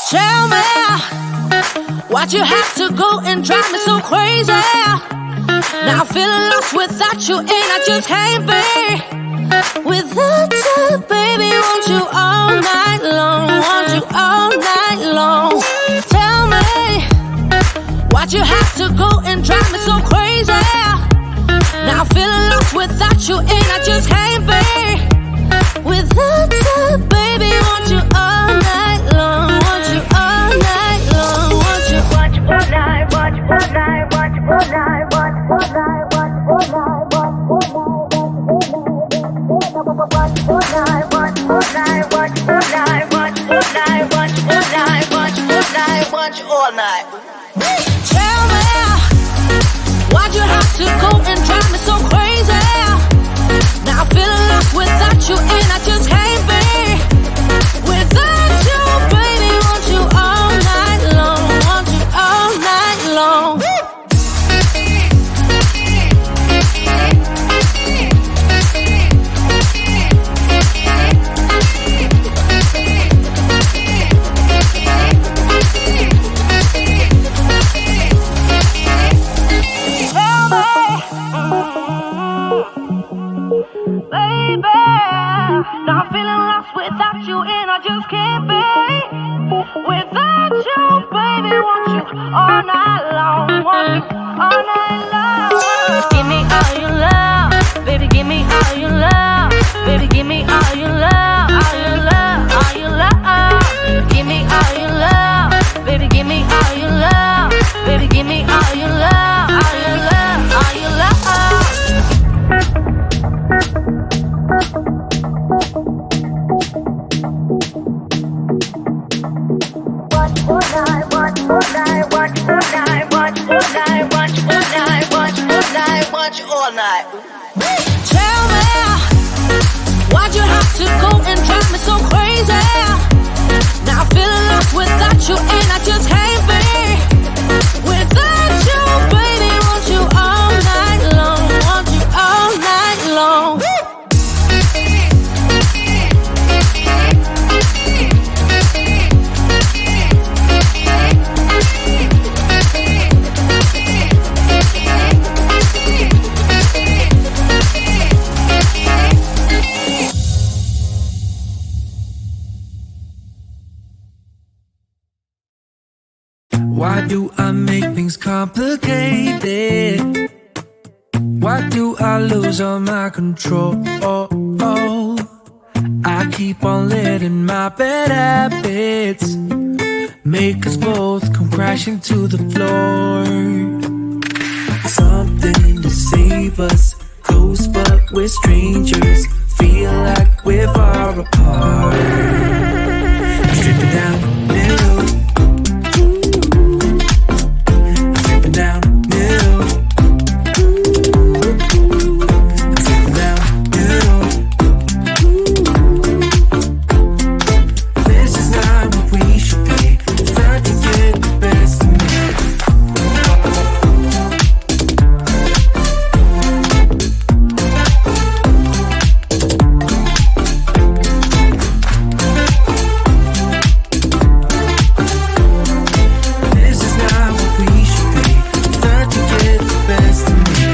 Tell me why'd you have to go and drive me so crazy? Now I'm feeling lost without you, and I just can't be without you, baby. Want you all night long, want you all night long. Tell me why'd you have to go and drive me so crazy? Now I'm feeling lost without you, and I just can't be without you, baby. Want you all night long, want you all night long, want you all night, want you all night, want you all night, want you all night, want you all night, want you all night, want you all night, want you all night, want you all night, want you all night, want you all night, want you all night, want you all night. Tell me why'd you have to go and drive me so crazy? Now I'm feeling lost without you, and I just can't be without you, baby. Want you all night long, want you all night long. Now I'm feeling lost without you, and I just can't be without you, baby. Want you all night long, want you all night long. Give me all your love, baby. Give me all your love, baby. Give me all your love, all your love, all your love. Give me all your love, baby. Give me all your love, baby. Give me all your love, all your love, all your love. All night. Tell me why'd you have to go and drive me so crazy? Now I'm feeling lost without you, and I just can't be without you, baby. Want you all night long, want you all night long. Why do I make things complicated? Why do I lose all my control? I keep on letting my bad habits make us both come crashing to the floor. Something to save us, close but we're strangers, feel like we're far apart. Stripping down the middle, down middle, sitting down middle. This is not what we should be. Trying to get the best of me. This is not what we should be. Trying to get the best of me.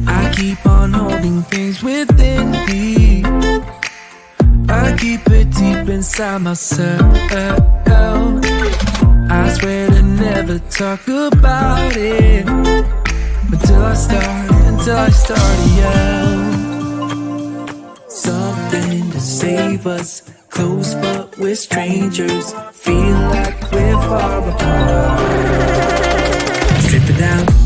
I keep on holding things within me. I keep it deep inside myself. I swear to never talk about it until I start to yell. Something to save us, close but we're strangers, feel like we're far apart. Strip it down.